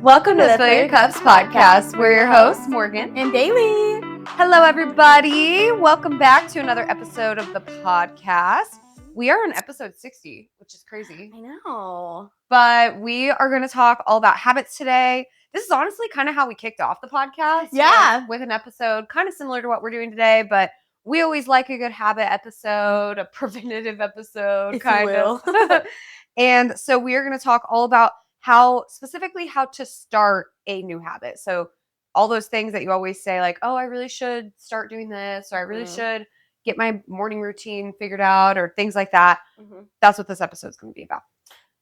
Welcome to the Fill Your Cups podcast. We're your hosts, Morgan and Bailey. Hello, everybody. Welcome back to another episode of the podcast. We are on episode 60, which is crazy. I know. But we are going to talk all about habits today. This is honestly kind of how we kicked off the podcast. Yeah. With an episode kind of similar to what we're doing today, but we always like a good habit episode, a preventative episode, kind of. And so we are going to talk all about how to start a new habit. So all those things that you always say, like, oh, I really should start doing this, or I really should get my morning routine figured out, or things like that. That's what this episode is going to be about.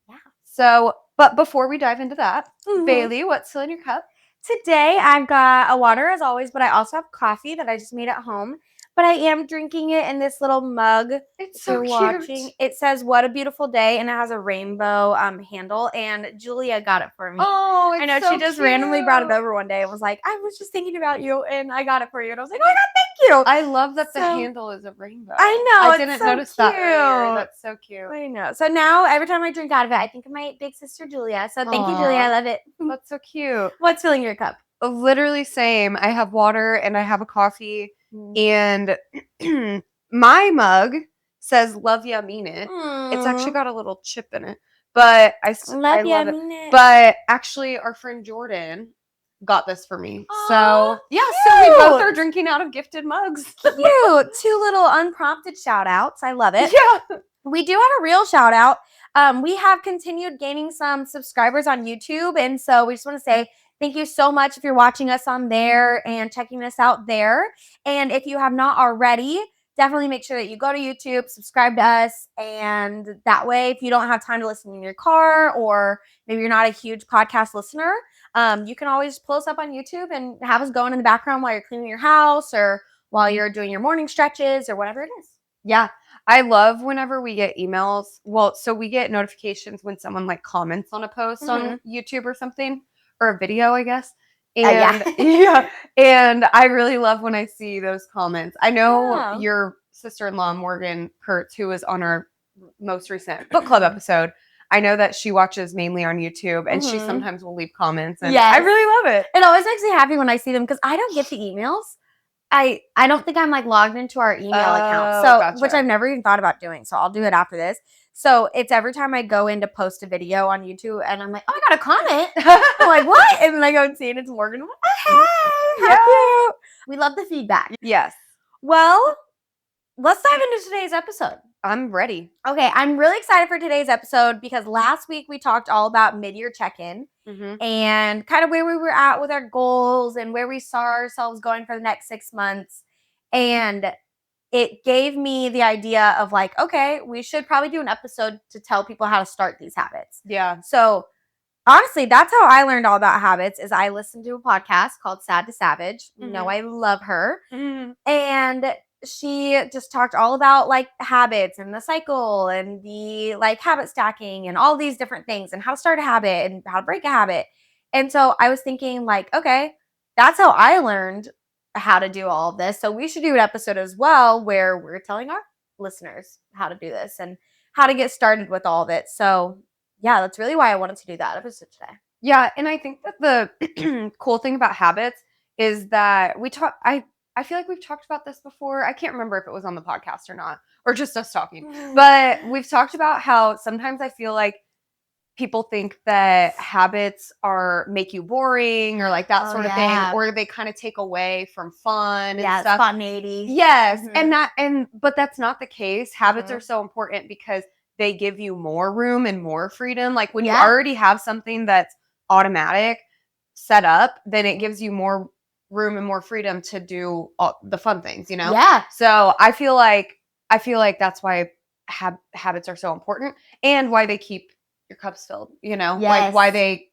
Yeah. So, but before we dive into that, Bailey, what's still in your cup? Today I've got a water as always, but I also have coffee that I just made at home. But I am drinking it in this little mug. It's so cute. It says "What a Beautiful Day" and it has a rainbow handle. And Julia got it for me. Oh, it's I know so she just cute. randomly brought it over one day and was like, "I was just thinking about you, and I got it for you." And I was like, "Oh my god, thank you!" I love that the handle is a rainbow. I know. I didn't notice that earlier. That's so cute. I know. So now every time I drink out of it, I think of my big sister Julia. So thank you, Julia. I love it. That's so cute. What's filling your cup? Literally same. I have water and I have a coffee. And my mug says "Love ya, mean it." It's actually got a little chip in it, but I love it. Mean it. But actually, our friend Jordan got this for me. Aww, so yeah, cute. so we both are drinking out of gifted mugs. Cute. 2 little unprompted shout outs. I love it. Yeah. We do have a real shout out. We have continued gaining some subscribers on YouTube, and so we just want to say thank you so much if you're watching us on there and checking us out there. And if you have not already, definitely make sure that you go to YouTube, subscribe to us, and that way, if you don't have time to listen in your car, or maybe you're not a huge podcast listener, you can always pull us up on YouTube and have us going in the background while you're cleaning your house or while you're doing your morning stretches or whatever it is. Yeah. I love whenever we get emails. Well, so we get notifications when someone like comments on a post on YouTube or something, or a video, I guess. And and I really love when I see those comments. I know your sister-in-law, Morgan Kurtz, who was on our most recent book club episode, I know that she watches mainly on YouTube, and she sometimes will leave comments, and I really love it. It always makes me happy when I see them because I don't get the emails. I don't think I'm like logged into our email account, so which I've never even thought about doing. So I'll do it after this. So it's every time I go in to post a video on YouTube, and I'm like, oh, I got a comment. I'm like, what? And then I go and see it. It's Morgan. I'm like, oh, hey, how cute. We love the feedback. Yes. Well, let's dive into today's episode. I'm ready. Okay, I'm really excited for today's episode because last week we talked all about mid-year check-in and kind of where we were at with our goals and where we saw ourselves going for the next 6 months. And it gave me the idea of like, okay, we should probably do an episode to tell people how to start these habits. Yeah. So honestly, that's how I learned all about habits is I listened to a podcast called Sad to Savage. You know, I love her. And she just talked all about like habits and the cycle and the like habit stacking and all these different things and how to start a habit and how to break a habit. And so I was thinking like, okay, that's how I learned how to do all of this. So we should do an episode as well where we're telling our listeners how to do this and how to get started with all of it. So yeah, that's really why I wanted to do that episode today. Yeah, and I think that the cool thing about habits is that I feel like we've talked about this before. I can't remember if it was on the podcast or not, or just us talking. But we've talked about how sometimes I feel like people think that habits make you boring or like that sort of thing, or they kind of take away from fun and stuff. Spontaneity. Yes, but that's not the case. Habits are so important because they give you more room and more freedom. Like when you already have something that's automatic set up, then it gives you more room and more freedom to do all the fun things, you know? Yeah. So I feel like that's why habits are so important and why they keep your cups filled, you know? Yes. Like why they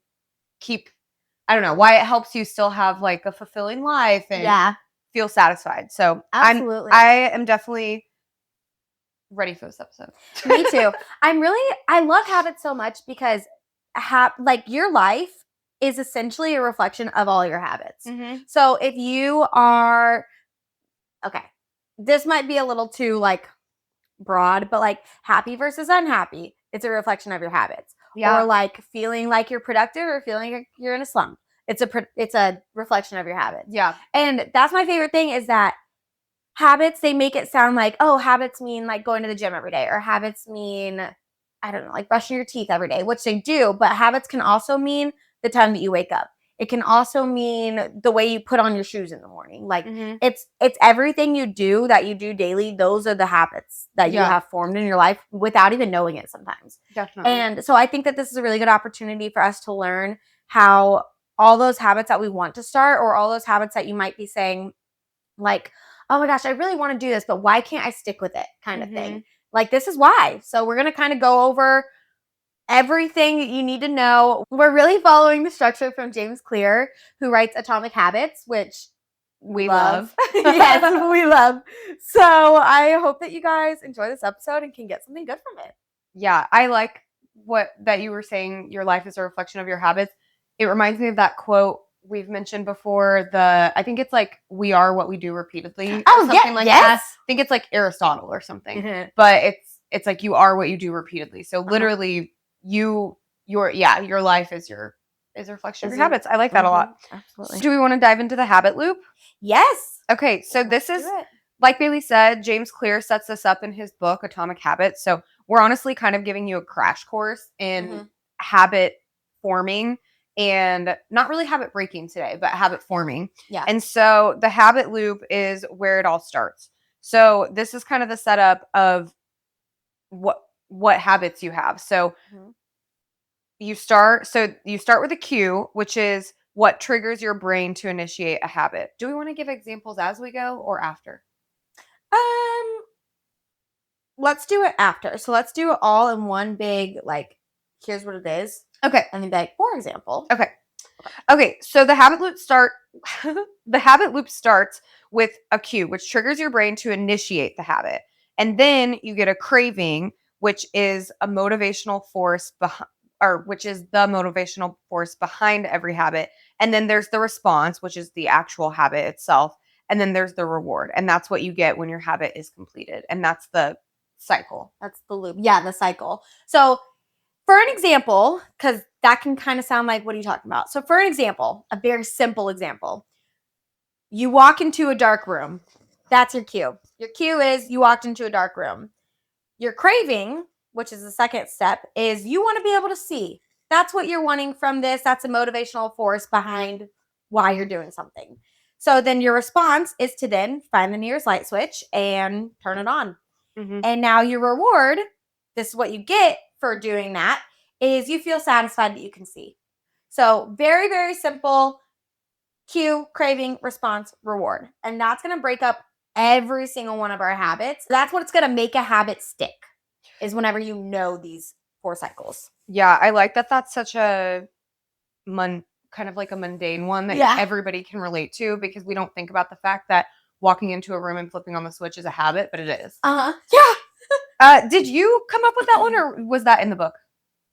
keep, I don't know, why it helps you still have like a fulfilling life and feel satisfied. So absolutely. I am definitely ready for this episode. Me too. I love habits so much because like your life is essentially a reflection of all your habits. So if you are, okay, this might be a little too like broad, but like happy versus unhappy, it's a reflection of your habits. Yeah. Or like feeling like you're productive or feeling like you're in a slump. It's a reflection of your habits. Yeah. And that's my favorite thing is that habits, they make it sound like, oh, habits mean like going to the gym every day, or habits mean, I don't know, like brushing your teeth every day, which they do, but habits can also mean the time that you wake up. It can also mean the way you put on your shoes in the morning. Like it's everything you do that you do daily. Those are the habits that you have formed in your life without even knowing it sometimes. Definitely. And so I think that this is a really good opportunity for us to learn how all those habits that we want to start, or all those habits that you might be saying like, oh my gosh, I really want to do this, but why can't I stick with it kind of thing? Like, this is why. So we're going to kind of go over everything that you need to know. We're really following the structure from James Clear, who writes Atomic Habits, which we love. Yes, we love. So I hope that you guys enjoy this episode and can get something good from it. Yeah, I like that you were saying your life is a reflection of your habits. It reminds me of that quote we've mentioned before. I think it's like, we are what we do repeatedly. Oh, or something like yes. that. I think it's like Aristotle or something. But it's like, you are what you do repeatedly. So literally your life is a reflection of your habits. I like that a lot. Absolutely. Do we want to dive into the habit loop? Yes. Okay, so this is, like Bailey said, James Clear sets this up in his book, Atomic Habits. So we're honestly kind of giving you a crash course in habit forming, and not really habit breaking today, but habit forming. Yeah. And so the habit loop is where it all starts. So this is kind of the setup of what habits you have. So you start with a cue, which is what triggers your brain to initiate a habit. Do we want to give examples as we go or after? Let's do it after. So let's do it all in one big, like, here's what it is. Okay. And then be like, for example. Okay. So the habit loop starts with a cue, which triggers your brain to initiate the habit. And then you get a craving, which is a motivational force which is the motivational force behind every habit. And then there's the response, which is the actual habit itself. And then there's the reward. And that's what you get when your habit is completed. And that's the cycle. That's the loop. Yeah, the cycle. So for an example, because that can kind of sound like, what are you talking about? So for an example, a very simple example, you walk into a dark room. That's your cue. Your cue is you walked into a dark room. Your craving, which is the second step, is you want to be able to see. That's what you're wanting from this. That's a motivational force behind why you're doing something. So then your response is to then find the nearest light switch and turn it on. And now your reward, this is what you get for doing that, is you feel satisfied that you can see. So very, very simple. Cue, craving, response, reward. And that's going to break up every single one of our habits. That's what's going to make a habit stick, is whenever you know these 4 cycles. Yeah, I like that. That's such a kind of like a mundane one that everybody can relate to, because we don't think about the fact that walking into a room and flipping on the switch is a habit, but it is. Yeah. Did you come up with that one, or was that in the book?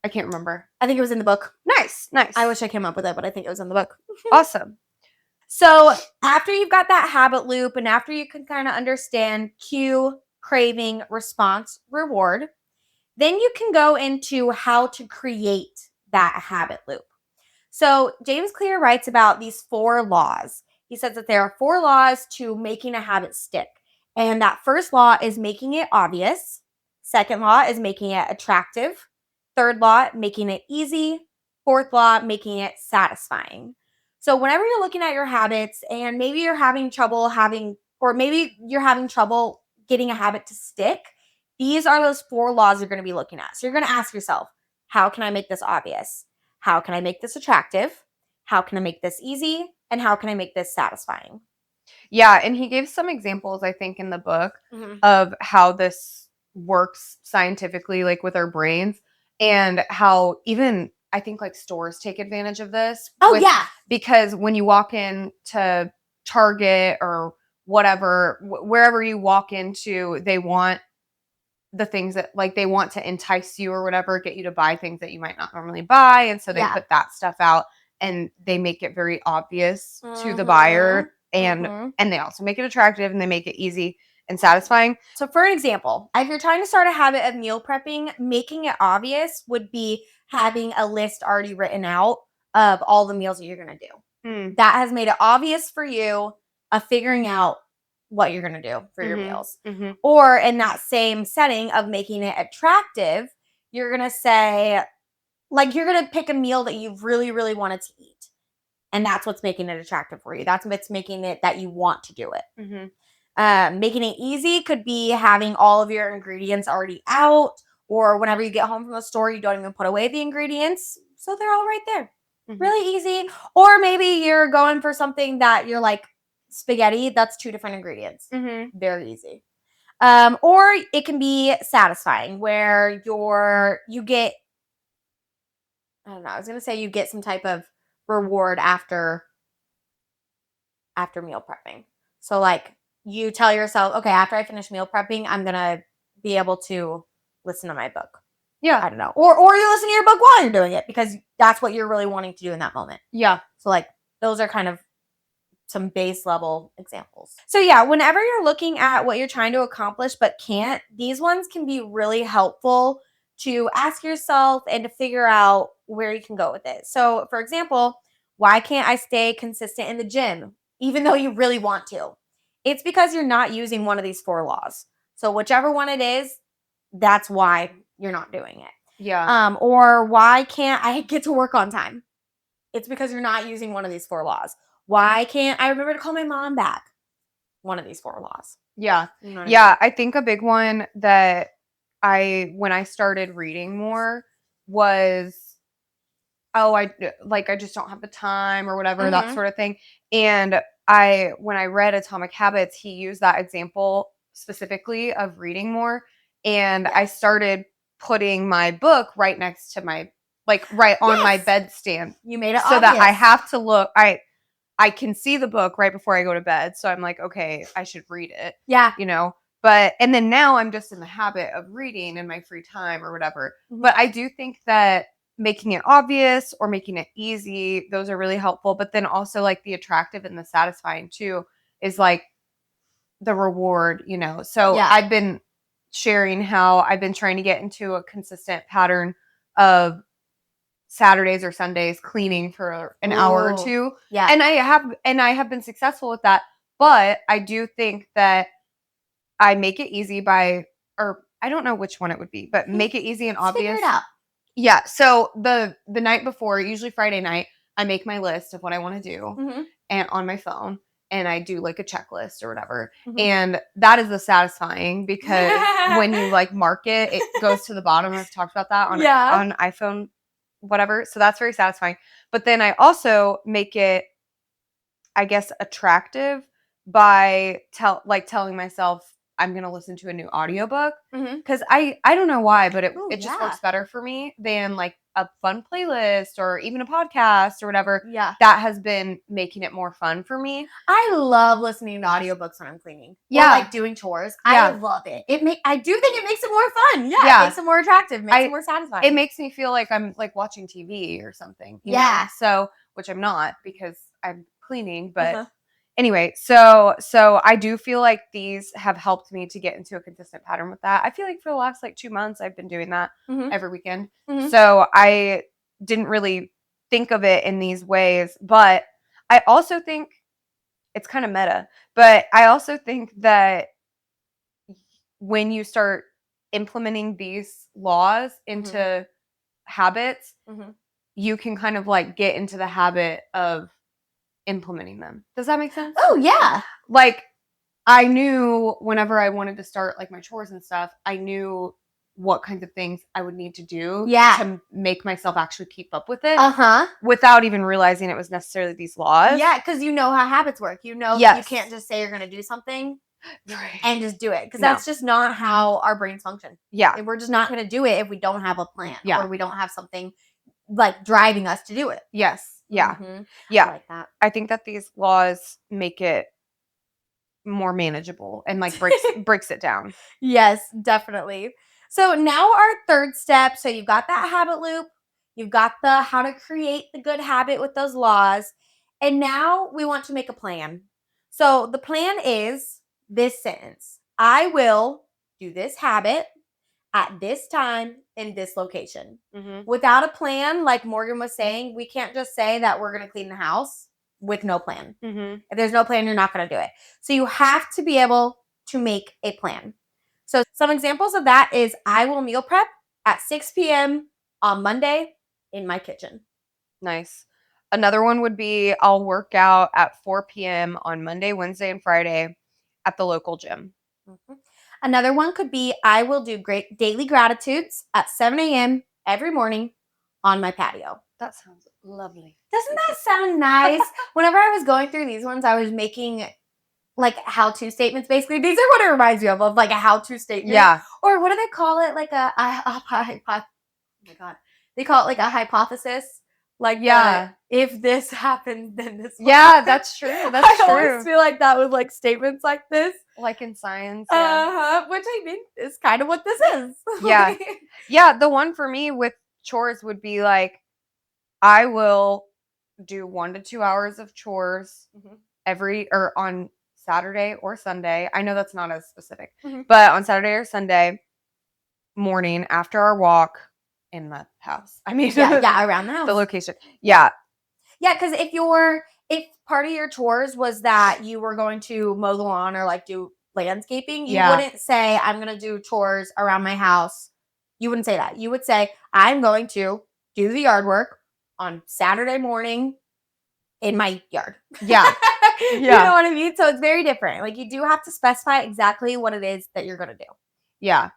I can't remember. I think it was in the book. Nice. I wish I came up with it, but I think it was in the book. Awesome. So after you've got that habit loop, and after you can kind of understand cue, craving, response, reward, then you can go into how to create that habit loop. So James Clear writes about these 4 laws. He says that there are 4 laws to making a habit stick. And that first law is making it obvious. Second law is making it attractive. Third law, making it easy. Fourth law, making it satisfying. So whenever you're looking at your habits and maybe you're having trouble getting a habit to stick, these are those 4 laws you're going to be looking at. So you're going to ask yourself, how can I make this obvious? How can I make this attractive? How can I make this easy? And how can I make this satisfying? Yeah, and he gave some examples, I think, in the book of how this works scientifically, like with our brains, and how even I think like stores take advantage of this. Because when you walk into Target or whatever, wherever you walk into, they want the things that, like, they want to entice you or whatever, get you to buy things that you might not normally buy. And so they put that stuff out and they make it very obvious to the buyer. And they also make it attractive and they make it easy. and satisfying. So for an example, if you're trying to start a habit of meal prepping, making it obvious would be having a list already written out of all the meals that you're going to do. That has made it obvious for you of figuring out what you're going to do for your meals. Or in that same setting of making it attractive, you're going to say, like, you're going to pick a meal that you really, really wanted to eat. And that's what's making it attractive for you. That's what's making it that you want to do it. Making it easy could be having all of your ingredients already out, or whenever you get home from the store, you don't even put away the ingredients. So they're all right there. Really easy. Or maybe you're going for something that you're like, spaghetti, that's 2 different ingredients. Very easy. Or it can be satisfying where you get, I don't know, I was going to say you get some type of reward after meal prepping. So like you tell yourself, okay, after I finish meal prepping, I'm going to be able to listen to my book. Yeah. I don't know. Or you listen to your book while you're doing it because that's what you're really wanting to do in that moment. Yeah. So like those are kind of some base level examples. So yeah, whenever you're looking at what you're trying to accomplish but can't, these ones can be really helpful to ask yourself and to figure out where you can go with it. So for example, why can't I stay consistent in the gym even though you really want to? It's because you're not using one of these 4 laws. So whichever one it is, that's why you're not doing it. Yeah. Or why can't I get to work on time? It's because you're not using one of these 4 laws. Why can't I remember to call my mom back? One of these 4 laws. Yeah. You know what Yeah. I mean? I think a big one that when I started reading more was, I just don't have the time or whatever, that sort of thing. And when I read Atomic Habits, he used that example specifically of reading more. And I started putting my book right next to my, right on my bedstand. You made it so obvious. that I have to look, I can see the book right before I go to bed. So I'm like, okay, I should read it. Yeah. And then now I'm just in the habit of reading in my free time or whatever. But I do think that making it obvious or making it easy, those are really helpful. But then also like the attractive and the satisfying too is like the reward, So Yeah. I've been sharing how I've been trying to get into a consistent pattern of Saturdays or Sundays cleaning for an hour or 2. Yeah. And I have been successful with that. But I do think that I make it easy or I don't know which one it would be, but make it easy and obvious. Figure it out. Yeah. So the night before, usually Friday night, I make my list of what I want to do and on my phone, and I do like a checklist or whatever. And that is the satisfying because when you like mark it, it goes to the bottom. I've talked about that on iPhone, whatever. So that's very satisfying. But then I also make it, I guess, attractive by telling myself I'm going to listen to a new audiobook because I don't know why, but it just works better for me than like a fun playlist or even a podcast or whatever. Yeah. That has been making it more fun for me. I love listening to audiobooks when I'm cleaning. Yeah. Or like doing chores. I love it. I do think it makes it more fun. Yeah. It makes it more attractive. Makes it more satisfying. It makes me feel like I'm like watching TV or something. you know? So, which I'm not because I'm cleaning, but anyway, so I do feel like these have helped me to get into a consistent pattern with that. I feel like for the last like 2 months, I've been doing that every weekend. So I didn't really think of it in these ways, but I also think it's kind of meta, but I also think that when you start implementing these laws into habits, you can kind of like get into the habit of implementing them. Does that make sense? Oh, yeah. Like I knew whenever I wanted to start like my chores and stuff, I knew what kinds of things I would need to do to make myself actually keep up with it. Without even realizing it was necessarily these laws. Yeah, because you know how habits work. You know you can't just say you're going to do something and just do it. Because that's just not how our brains function. Yeah. We're just not going to do it if we don't have a plan or we don't have something like driving us to do it. Yes. Yeah. Yeah. I like that. I think that these laws make it more manageable and like breaks it down. Yes, definitely. So now our third step. So you've got that habit loop. You've got the how to create the good habit with those laws. And now we want to make a plan. So the plan is this sentence. I will do this habit at this time in this location. Without a plan, like Morgan was saying, we can't just say that we're going to clean the house with no plan. If there's no plan, you're not going to do it. So you have to be able to make a plan. So some examples of that is I will meal prep at 6 p.m. on Monday in my kitchen. Nice. Another one would be I'll work out at 4 p.m. on Monday, Wednesday, and Friday at the local gym. Another one could be I will do great daily gratitudes at 7 a.m. every morning on my patio. That sounds lovely. Doesn't that sound nice? Whenever I was going through these ones, I was making like how-to statements. Basically, these are what it reminds me of like a how-to statement. Yeah. Or what do they call it? Like oh my God. They call it like a hypothesis. Like, yeah, if this happens, then this will yeah, happen. that's true. That's true. I always feel like that with like statements like this. Like in science. Yeah. Which I think is kind of what this is. Yeah. Yeah, the one for me with chores would be like, I will do 1 to 2 hours of chores on Saturday or Sunday. I know that's not as specific, but on Saturday or Sunday morning after our walk in the house. I mean, yeah, around the house. The location. Yeah. Yeah, because if part of your chores was that you were going to mow the lawn or like do landscaping, you wouldn't say, I'm going to do chores around my house. You wouldn't say that. You would say, I'm going to do the yard work on Saturday morning in my yard. Yeah. You know what I mean? So it's very different. Like you do have to specify exactly what it is that you're going to do. Yeah.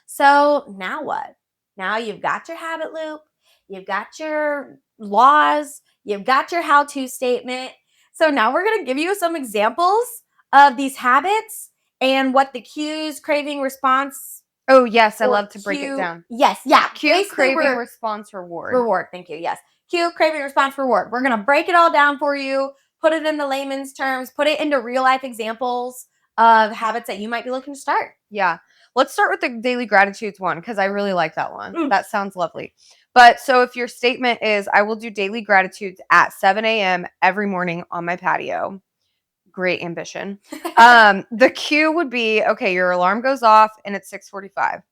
So now what? Now you've got your habit loop. You've got your laws. You've got your how-to statement. So now we're going to give you some examples of these habits and what the cues, craving, response. Oh, yes. I love to break it down. Yes. Yeah. Cue, craving, response, reward. Reward. Thank you. Yes. Cue, craving, response, reward. We're going to break it all down for you, put it into layman's terms, put it into real life examples of habits that you might be looking to start. Yeah. Let's start with the daily gratitudes one because I really like that one. That sounds lovely. But so if your statement is, I will do daily gratitudes at 7 a.m. every morning on my patio. Great ambition. The cue would be, okay, your alarm goes off and it's 6:45.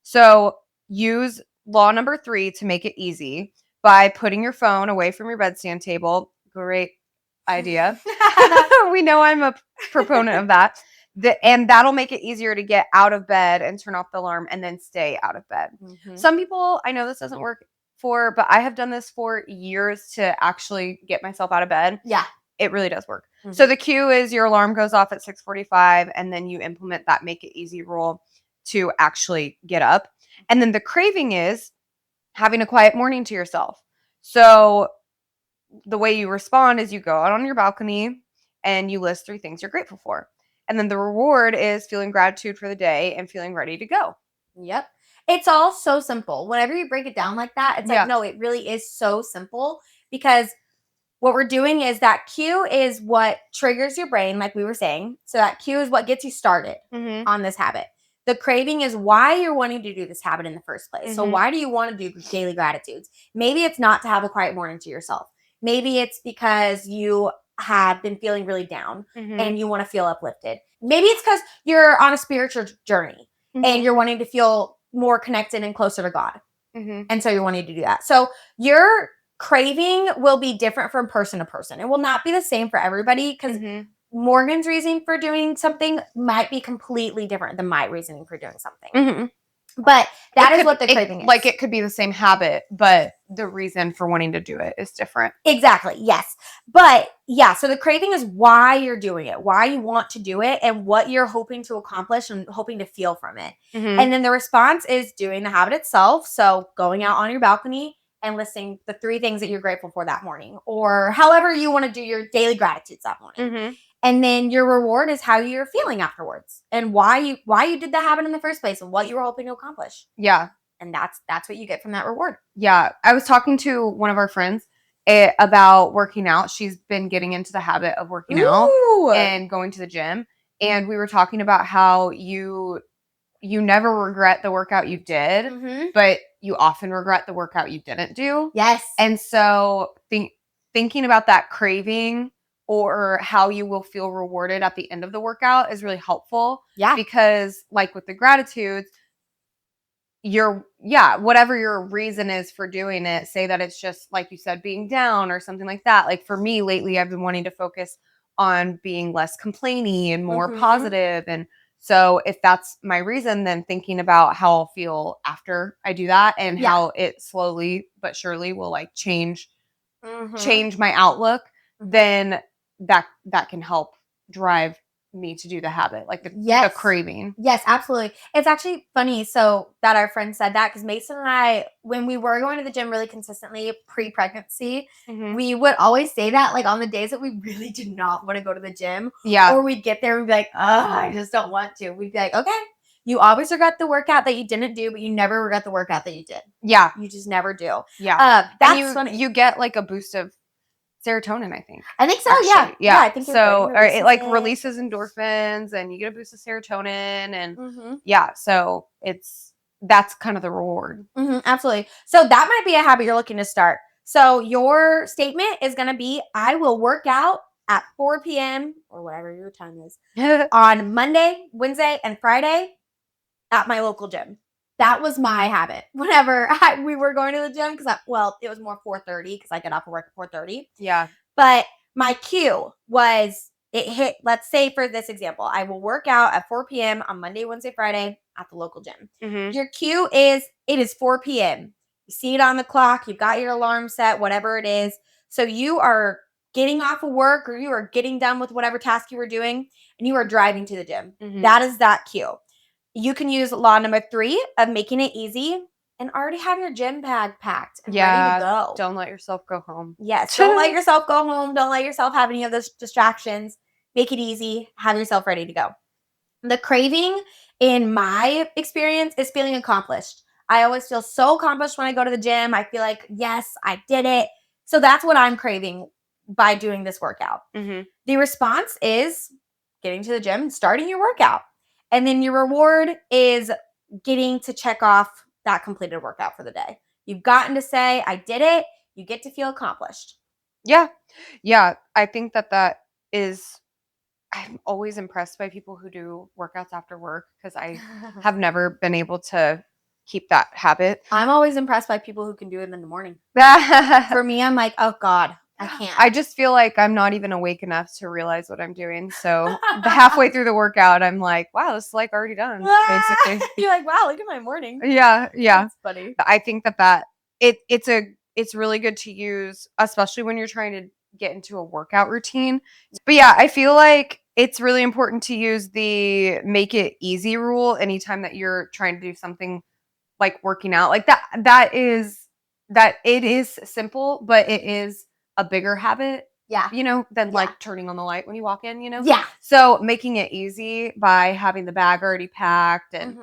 So use law number 3 to make it easy by putting your phone away from your bedstand table. Great idea. We know I'm a proponent of that. And that'll make it easier to get out of bed and turn off the alarm and then stay out of bed. Some people, I know this doesn't work for, but I have done this for years to actually get myself out of bed. Yeah. It really does work. So the cue is your alarm goes off at 6:45 and then you implement that make it easy rule to actually get up. And then the craving is having a quiet morning to yourself. So the way you respond is you go out on your balcony and you list 3 things you're grateful for. And then the reward is feeling gratitude for the day and feeling ready to go. Yep. It's all so simple. Whenever you break it down like that, it's like, no, it really is so simple because what we're doing is that cue is what triggers your brain, like we were saying. So that cue is what gets you started on this habit. The craving is why you're wanting to do this habit in the first place. So why do you want to do daily gratitudes? Maybe it's not to have a quiet morning to yourself. Maybe it's because you have been feeling really down and you want to feel uplifted. Maybe it's because you're on a spiritual journey and you're wanting to feel more connected and closer to God. And so you're wanting to do that. So your craving will be different from person to person. It will not be the same for everybody because Morgan's reasoning for doing something might be completely different than my reasoning for doing something. But that is what the craving is. Like it could be the same habit, but the reason for wanting to do it is different. Exactly. Yes. But yeah, so the craving is why you're doing it, why you want to do it, and what you're hoping to accomplish and hoping to feel from it. And then the response is doing the habit itself. So going out on your balcony and listing the 3 things that you're grateful for that morning, or however you want to do your daily gratitudes that morning. And then your reward is how you're feeling afterwards and why you did the habit in the first place and what you were hoping to accomplish. Yeah. And that's what you get from that reward. Yeah. I was talking to one of our friends about working out. She's been getting into the habit of working out and going to the gym. And we were talking about how you never regret the workout you did, but you often regret the workout you didn't do. Yes. And so thinking about that craving or how you will feel rewarded at the end of the workout is really helpful. Yeah. Because like with the gratitudes, whatever your reason is for doing it, say that it's just like you said, being down or something like that. Like for me lately, I've been wanting to focus on being less complainy and more positive. And so if that's my reason, then thinking about how I'll feel after I do that and how it slowly but surely will like change my outlook, then that can help drive me to do the habit, like the craving. Yes, absolutely. It's actually funny so that our friend said that because Mason and I, when we were going to the gym really consistently pre-pregnancy, we would always say that like on the days that we really did not want to go to the gym. Yeah. Or we'd get there and be like, oh, I just don't want to. We'd be like, okay, you always regret the workout that you didn't do, but you never regret the workout that you did. Yeah. You just never do. Yeah. That's funny. You get like a boost of serotonin, I think. I think so, yeah. Yeah. I think so it like releases endorphins and you get a boost of serotonin and so that's kind of the reward. Absolutely. So that might be a habit you're looking to start. So your statement is going to be, I will work out at 4 p.m. or whatever your time is on Monday, Wednesday, and Friday at my local gym. That was my habit. Whenever we were going to the gym, because it was more 4:30 because I get off of work at 4:30. Yeah. But my cue was it hit. Let's say for this example, I will work out at 4 p.m. on Monday, Wednesday, Friday at the local gym. Your cue is it is 4 p.m. You see it on the clock. You've got your alarm set, whatever it is. So you are getting off of work or you are getting done with whatever task you were doing, and you are driving to the gym. That is that cue. You can use law number 3 of making it easy and already have your gym bag packed and ready to go. Don't let yourself go home. Yes. Don't let yourself go home. Don't let yourself have any of those distractions. Make it easy. Have yourself ready to go. The craving, in my experience, is feeling accomplished. I always feel so accomplished when I go to the gym. I feel like, yes, I did it. So that's what I'm craving by doing this workout. The response is getting to the gym and starting your workout. And then your reward is getting to check off that completed workout for the day. You've gotten to say, I did it. You get to feel accomplished. Yeah. Yeah. I think that is, I'm always impressed by people who do workouts after work because I have never been able to keep that habit. I'm always impressed by people who can do it in the morning. For me, I'm like, oh God, I can't. I just feel like I'm not even awake enough to realize what I'm doing. So halfway through the workout, I'm like, wow, this is like already done, basically. You're like, wow, look at my morning. Yeah. That's funny. I think that it's really good to use, especially when you're trying to get into a workout routine. But yeah, I feel like it's really important to use the make it easy rule anytime that you're trying to do something like working out. Like that it is simple, but it is a bigger habit. Yeah. Than like turning on the light when you walk in, Yeah. So making it easy by having the bag already packed and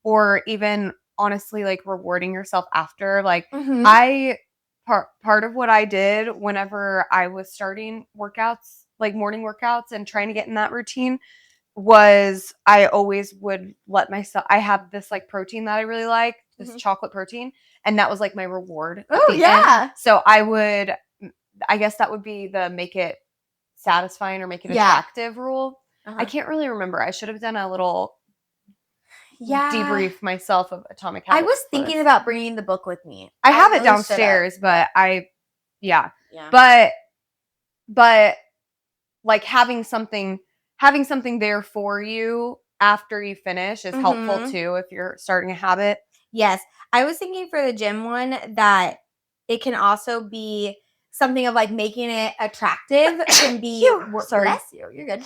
or even honestly like rewarding yourself after. Like part of what I did whenever I was starting workouts, like morning workouts and trying to get in that routine was I always would let myself, I have this like protein that I really like, this chocolate protein, and that was like my reward. Oh yeah. End. So I guess that would be the make it satisfying or make it attractive rule. I can't really remember. I should have done a little debrief myself of Atomic Habits. I was thinking about bringing the book with me. I have it downstairs, but but like having something there for you after you finish is helpful too if you're starting a habit. Yes. I was thinking for the gym one that it can also be something of like making it attractive can be bless you. You're good.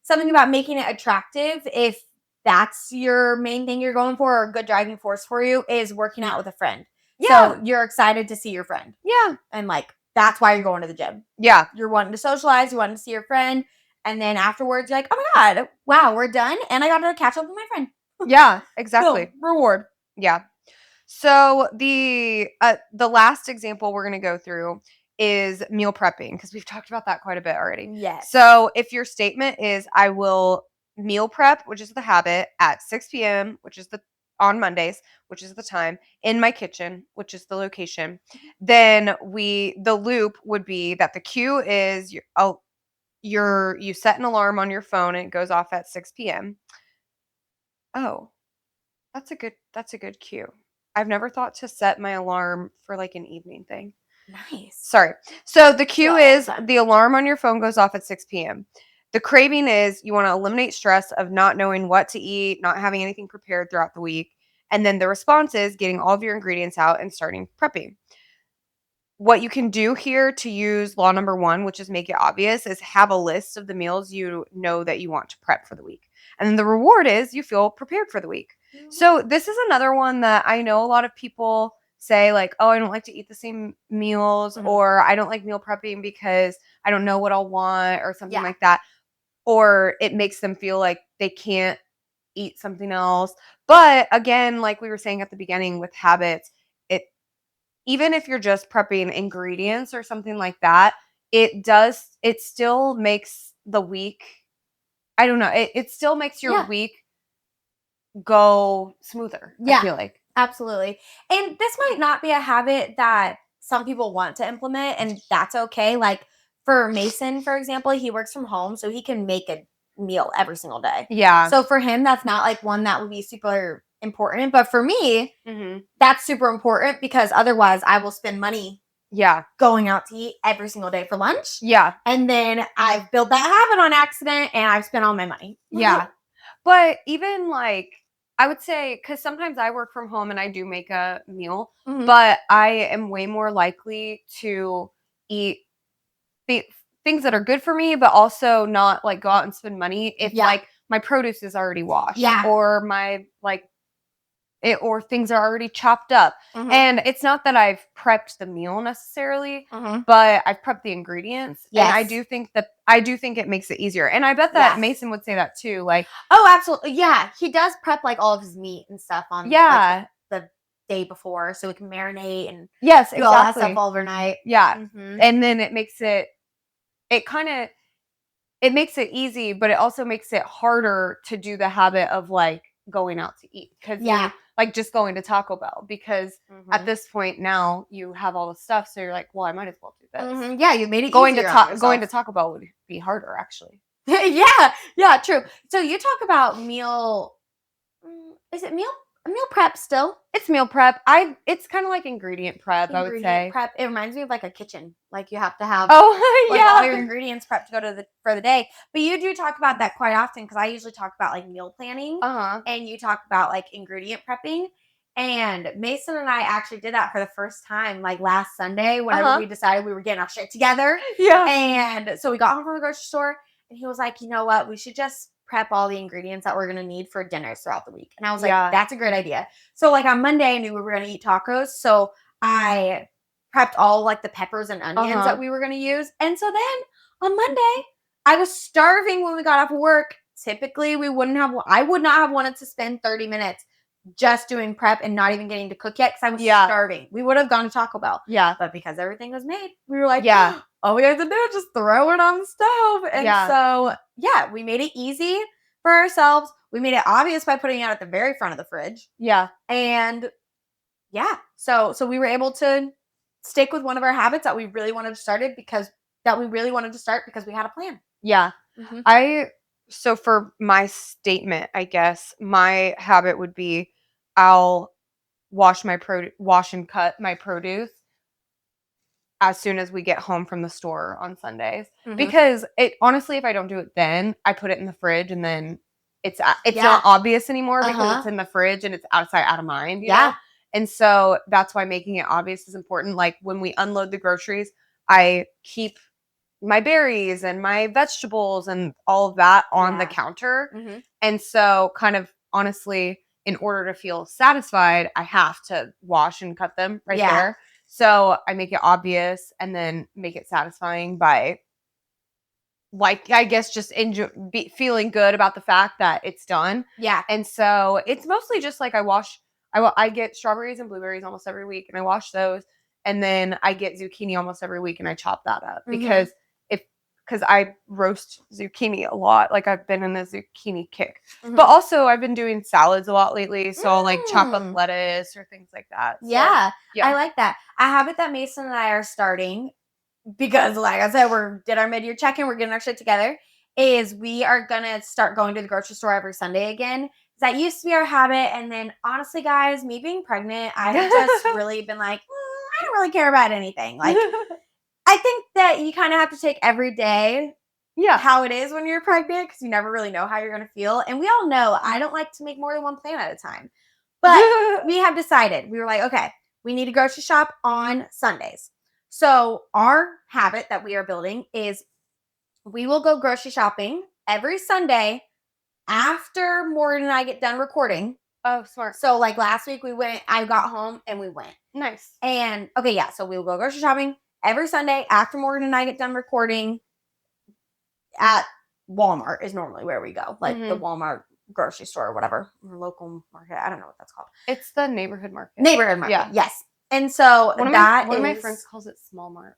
Something about making it attractive if that's your main thing you're going for or a good driving force for you is working out with a friend. Yeah. So you're excited to see your friend. Yeah. And like that's why you're going to the gym. Yeah. You're wanting to socialize, you want to see your friend, and then afterwards you're like, "Oh my God, wow, we're done and I got to catch up with my friend." Yeah, exactly. Reward. Yeah. So the last example we're going to go through is meal prepping because we've talked about that quite a bit already. Yes. So if your statement is I will meal prep, which is the habit, at 6 p.m., which is on Mondays, which is the time, in my kitchen, which is the location, then the loop would be that the cue is you set an alarm on your phone and it goes off at 6 p.m. Oh, that's a good cue. I've never thought to set my alarm for like an evening thing. Nice. Sorry. So the cue is Well done. the alarm on your phone goes off at 6 p.m. The craving is you want to eliminate stress of not knowing what to eat, not having anything prepared throughout the week. And then the response is getting all of your ingredients out and starting prepping. What you can do here to use law number 1, which is make it obvious, is have a list of the meals you know that you want to prep for the week. And then the reward is you feel prepared for the week. So this is another one that I know a lot of people say like, oh, I don't like to eat the same meals, or I don't like meal prepping because I don't know what I'll want or something like that. Or it makes them feel like they can't eat something else. But again, like we were saying at the beginning with habits, even if you're just prepping ingredients or something like that, it still makes the week, I don't know, it still makes your week go smoother, I feel like. Absolutely. And this might not be a habit that some people want to implement, and that's okay. Like for Mason, for example, he works from home, so he can make a meal every single day. Yeah. So for him, that's not like one that would be super important. But for me, that's super important because otherwise I will spend money going out to eat every single day for lunch. Yeah. And then I've built that habit on accident and I've spent all my money. Yeah. But even like, I would say, because sometimes I work from home and I do make a meal, but I am way more likely to eat things that are good for me, but also not like go out and spend money if like my produce is already washed or my like or things are already chopped up. And it's not that I've prepped the meal necessarily, but I've prepped the ingredients. And I do think it makes it easier. And I bet that Mason would say that too. Like, oh, absolutely. Yeah. He does prep like all of his meat and stuff on like, the day before so we can marinate and do all that stuff overnight. Yeah. And then it makes it makes it easy, but it also makes it harder to do the habit of like going out to eat. Because like just going to Taco Bell, because at this point now you have all the stuff, so you're like, well, I might as well do this. Yeah, you made it going easier going to Taco Bell would be harder actually. yeah, true. So you talk about meal. Is it meal prep still? It's meal prep. It's kind of like ingredient prep, I would say. Prep. It reminds me of like a kitchen. Like you have to have all your ingredients prepped to go to for the day. But you do talk about that quite often because I usually talk about like meal planning, and you talk about like ingredient prepping. And Mason and I actually did that for the first time like last Sunday whenever we decided we were getting our shit together. Yeah. And so we got home from the grocery store and he was like, you know what? We should just prep all the ingredients that we're going to need for dinners throughout the week. And I was like, that's a great idea. So like on Monday I knew we were going to eat tacos. So I prepped all like the peppers and onions that we were going to use. And so then on Monday I was starving when we got off of work. Typically I would not have wanted to spend 30 minutes just doing prep and not even getting to cook yet because I was starving. We would have gone to Taco Bell. Yeah. But because everything was made, we were like, all we have to do is just throw it on the stove. And so, we made it easy for ourselves. We made it obvious by putting it at the very front of the fridge. Yeah. And so we were able to stick with one of our habits that we really wanted to start because we had a plan. Yeah. So for my statement, I guess my habit would be I'll wash and cut my produce as soon as we get home from the store on Sundays. Because honestly, if I don't do it then, I put it in the fridge and then it's not obvious anymore because it's in the fridge and it's outside out of mind. You know? And so that's why making it obvious is important. Like when we unload the groceries, I keep my berries and my vegetables and all of that on the counter. And so kind of honestly, in order to feel satisfied, I have to wash and cut them right there. So I make it obvious and then make it satisfying by like, I guess just feeling good about the fact that it's done. Yeah. And so it's mostly just like I get strawberries and blueberries almost every week and I wash those. And then I get zucchini almost every week and I chop that up because I roast zucchini a lot. Like I've been in a zucchini kick. But also I've been doing salads a lot lately. So I'll like chop up lettuce or things like that. So, I like that. A habit that Mason and I are starting because like I said, did our mid-year check-in, we're getting our shit together, is we are gonna start going to the grocery store every Sunday again. That used to be our habit. And then honestly, guys, me being pregnant, I've just really been like, I don't really care about anything. Like, I think that you kind of have to take every day how it is when you're pregnant, because you never really know how you're going to feel. And we all know I don't like to make more than one plan at a time. But we have decided, we were like, okay, we need to grocery shop on Sundays. So our habit that we are building is we will go grocery shopping every Sunday after Morgan and I get done recording. Oh, smart. So like last week I got home and we went. Nice. And okay, yeah, so we will go grocery shopping every Sunday after Morgan and I get done recording at Walmart is normally where we go. Like the Walmart grocery store or whatever. Or local market. I don't know what that's called. It's the neighborhood market. Neighborhood market. Yeah. Yes. And so one of my friends calls it Small Mart.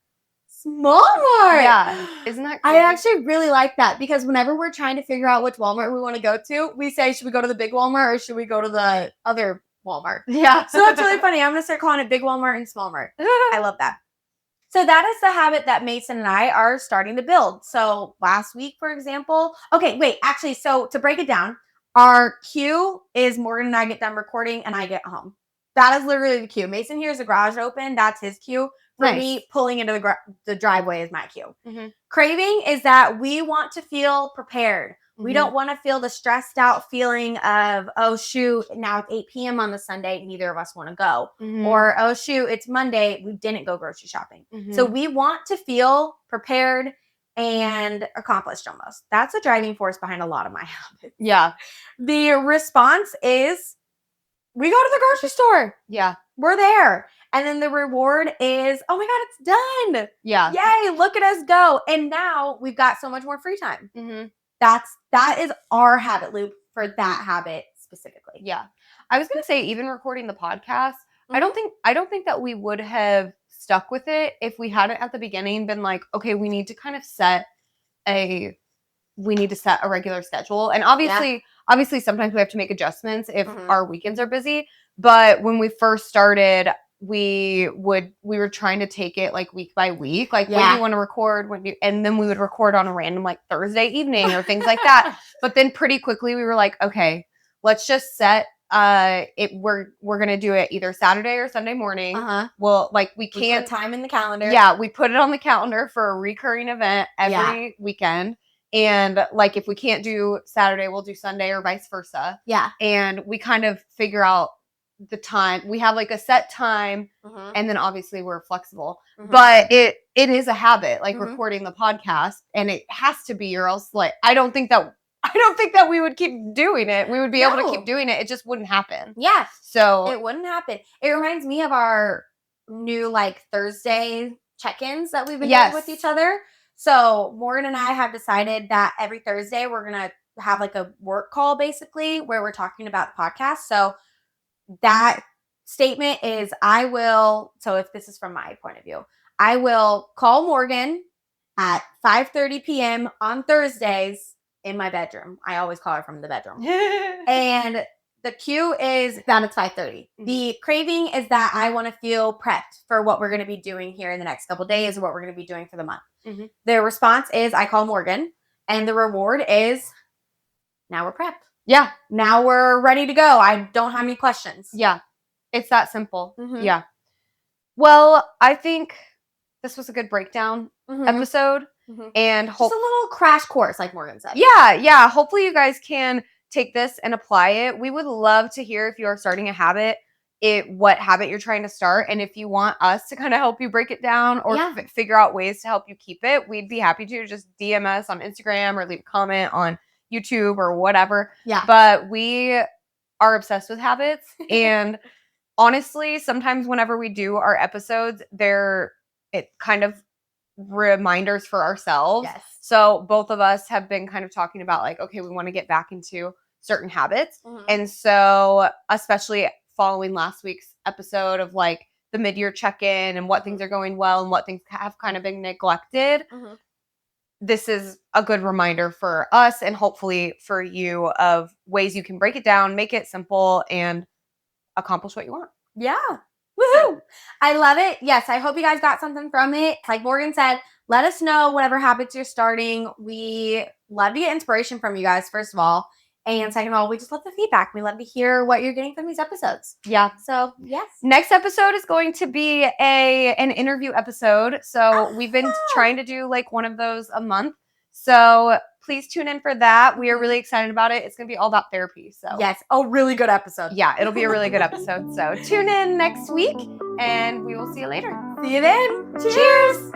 Small Mart. Yeah. Isn't that crazy? I actually really like that, because whenever we're trying to figure out which Walmart we want to go to, we say, should we go to the big Walmart or should we go to the other Walmart? Yeah. So that's really funny. I'm going to start calling it Big Walmart and Small Mart. I love that. So that is the habit that Mason and I are starting to build. So last week, for example, okay, wait, actually, so to break it down, our cue is Morgan and I get done recording and I get home. That is literally the cue. Mason hears the garage open. That's his cue. For me, pulling into the driveway is my cue. Craving is that we want to feel prepared. We don't want to feel the stressed out feeling of, oh, shoot, now it's 8 p.m. on the Sunday. Neither of us want to go. Or, oh, shoot, it's Monday. We didn't go grocery shopping. So we want to feel prepared and accomplished almost. That's a driving force behind a lot of my habits. Yeah. The response is we go to the grocery store. Yeah. We're there. And then the reward is, oh my God, it's done. Yeah. Yay, look at us go. And now we've got so much more free time. That is our habit loop for that habit specifically. Yeah. I was going to say, even recording the podcast, I don't think that we would have stuck with it if we hadn't at the beginning been like, okay, we need to set a regular schedule. And obviously sometimes we have to make adjustments if our weekends are busy. But when we first started, we were trying to take it like week by week, like when do you want to record, and then we would record on a random like Thursday evening or things like that. But then pretty quickly we were like, okay, let's just set we're gonna do it either Saturday or Sunday morning. Well, like we can't put time in the calendar. Yeah, we put it on the calendar for a recurring event every weekend. And like if we can't do Saturday, we'll do Sunday or vice versa. Yeah. And we kind of figure out the time. We have like a set time, and then obviously we're flexible. But it is a habit, like recording the podcast, and it has to be, or else like I don't think that we would keep doing it. We would be able to keep doing it. It just wouldn't happen. Yeah. So it wouldn't happen. It reminds me of our new like Thursday check-ins that we've been doing with each other. So Morgan and I have decided that every Thursday we're going to have like a work call basically where we're talking about the podcast. So that statement is so if this is from my point of view, I will call Morgan at 5:30 p.m. on Thursdays in my bedroom. I always call her from the bedroom. And the cue is that it's 5:30. The craving is that I want to feel prepped for what we're going to be doing here in the next couple of days or what we're going to be doing for the month. The response is I call Morgan, and the reward is now we're prepped. Yeah. Now we're ready to go. I don't have any questions. Yeah. It's that simple. Yeah. Well, I think this was a good breakdown episode. And just a little crash course, like Morgan said. Yeah. Hopefully you guys can take this and apply it. We would love to hear if you are starting a habit, what habit you're trying to start. And if you want us to kind of help you break it down or figure out ways to help you keep it, we'd be happy to just DM us on Instagram or leave a comment on YouTube or whatever. Yeah. But we are obsessed with habits. And honestly, sometimes whenever we do our episodes, it kind of reminders for ourselves. Yes. So both of us have been kind of talking about like, okay, we want to get back into certain habits. And so especially following last week's episode of like the mid-year check-in and what things are going well and what things have kind of been neglected. This is a good reminder for us and hopefully for you of ways you can break it down, make it simple, and accomplish what you want. Yeah. Woohoo! I love it. Yes, I hope you guys got something from it. Like Morgan said, let us know whatever habits you're starting. We love to get inspiration from you guys, first of all. And second of all, we just love the feedback. We love to hear what you're getting from these episodes. Yeah. So, yes. Next episode is going to be an interview episode. So we've been trying to do like one of those a month. So please tune in for that. We are really excited about it. It's going to be all about therapy. So yes, a really good episode. Yeah, it'll be a really good episode. So tune in next week and we will see you later. See you then. Cheers.